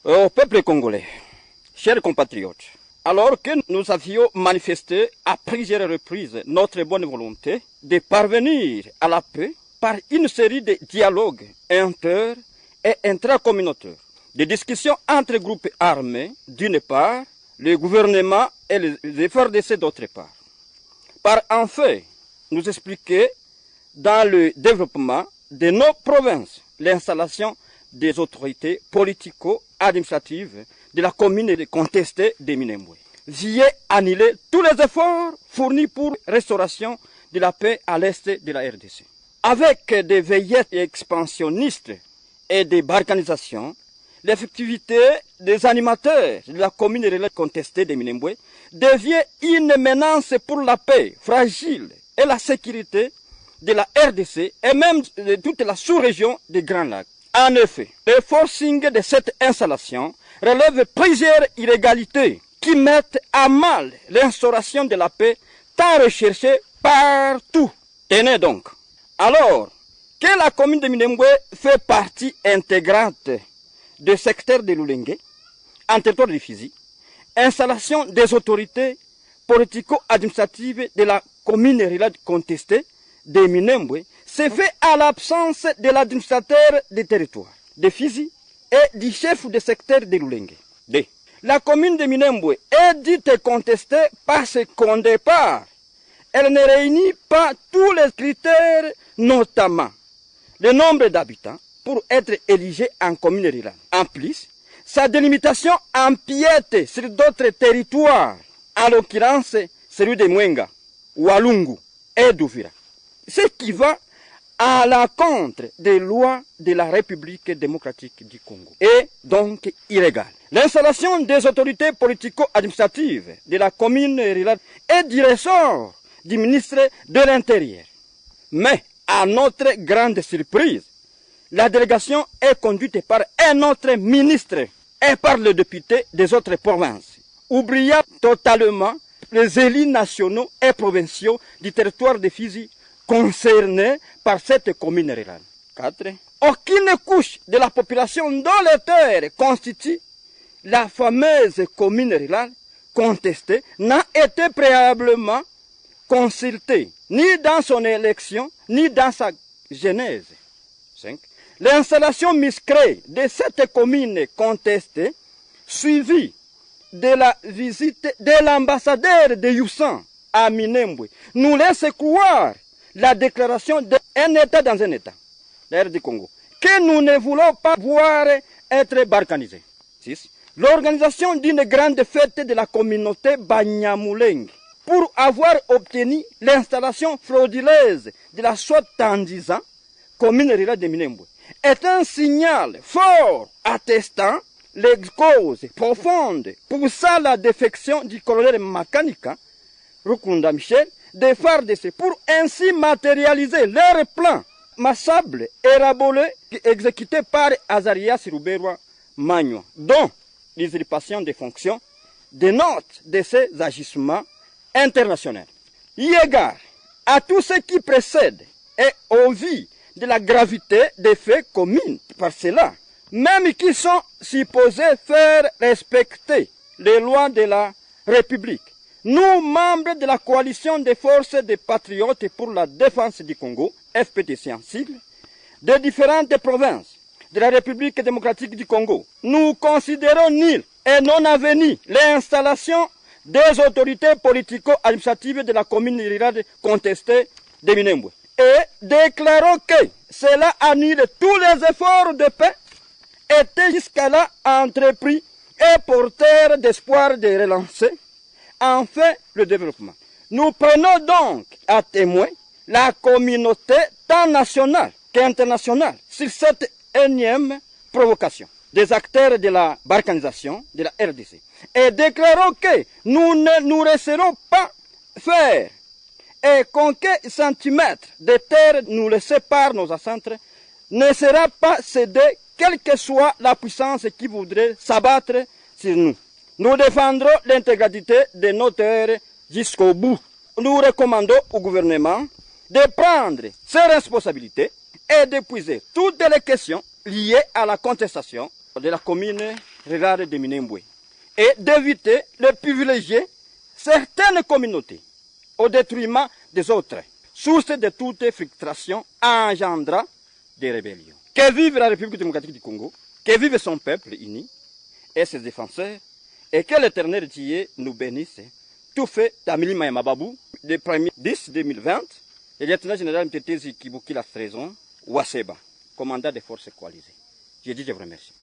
Au peuple congolais, chers compatriotes, alors que nous avions manifesté à plusieurs reprises notre bonne volonté de parvenir à la paix par une série de dialogues inter- et intracommunautaires, des discussions entre groupes armés d'une part, le gouvernement et les FARDC d'autre part, par en fait nous expliquer dans le développement de nos provinces l'installation des autorités politico-administratives de la commune contestée de Minembwe. Vient annuler tous les efforts fournis pour restauration de la paix à l'est de la RDC. Avec des veillettes expansionnistes et des balkanisations, l'effectivité des animateurs de la commune contestée de Minembwe devient une menace pour la paix fragile et la sécurité de la RDC et même de toute la sous-région des Grands Lacs. En effet, le forcing de cette installation relève plusieurs illégalités qui mettent à mal l'instauration de la paix tant recherchée partout. Tenez donc, alors que la commune de Minembwe fait partie intégrante du secteur de Lulenge, en territoire de Fizi, installation des autorités politico-administratives de la commune rurale contestée de Minembwe se fait à l'absence de l'administrateur des territoires de Fizi et du chef de secteur de Lulenge. D. La commune de Minembwe est dite contestée parce qu'au départ, elle ne réunit pas tous les critères, notamment le nombre d'habitants pour être éligée en commune rurale. En plus, sa délimitation empiète sur d'autres territoires, en l'occurrence celui de Mwenga, Walungu et Douvira. Ce qui va à l'encontre des lois de la République démocratique du Congo et donc illégal. L'installation des autorités politico-administratives de la commune rurale est du ressort du ministre de l'Intérieur. Mais, à notre grande surprise, la délégation est conduite par un autre ministre et par le député des autres provinces, oubliant totalement les élus nationaux et provinciaux du territoire de Fizi concernés par cette commune rurale. 4. Aucune couche de la population dont les terres constituent la fameuse commune rurale contestée n'a été préalablement consultée, ni dans son élection, ni dans sa genèse. 5. L'installation musclée de cette commune contestée, suivie de la visite de l'ambassadeur de Youssan à Minembwe, nous laisse croire la déclaration d'un État dans un État, l'air du Congo, que nous ne voulons pas voir être balkanisés. 6. L'organisation d'une grande fête de la communauté Banyamulenge pour avoir obtenu l'installation frauduleuse de la soi-disant commune rurale de Minembwe est un signal fort attestant les causes profondes poussant la défection du colonel Makanika, Rukunda Michel, des FARDC pour ainsi matérialiser leur plan massable et rabolé exécuté par Azarias Ruberwa Magno, dont l'usurpation des fonctions dénote de ces agissements internationaux. Eu égard à tout ce qui précède et au vu de la gravité des faits commis par cela, même qui sont supposés faire respecter les lois de la République, nous, membres de la coalition des forces des patriotes pour la défense du Congo, FPDC en sigle, de différentes provinces de la République démocratique du Congo, nous considérons nulle et non avenue l'installation des autorités politico-administratives de la commune rurale contestée de Minembwe et déclarons que cela annule tous les efforts de paix étaient jusqu'à là entrepris et porteurs d'espoir de relancer enfin le développement. Nous prenons donc à témoin la communauté tant nationale qu'internationale sur cette énième provocation des acteurs de la balkanisation de la RDC et déclarons que nous ne nous laisserons pas faire et qu'aucun centimètre de terre nous laissé par nos ancêtres ne sera pas cédé quelle que soit la puissance qui voudrait s'abattre sur nous. Nous défendrons l'intégrité de nos terres jusqu'au bout. Nous recommandons au gouvernement de prendre ses responsabilités et d'épuiser toutes les questions liées à la contestation de la commune rurale de Minembwe et d'éviter de privilégier certaines communautés au détriment des autres, source de toute frustration engendra des rébellions. Que vive la République démocratique du Congo, que vive son peuple uni et ses défenseurs, et que l'Éternel Dieu nous bénisse. Tout fait d'Amilima et Mababou, le 1er 10 2020, le lieutenant général Mtetezi Kibuki la Trésor, Waseba, commandant des forces coalisées. Je dis, je vous remercie.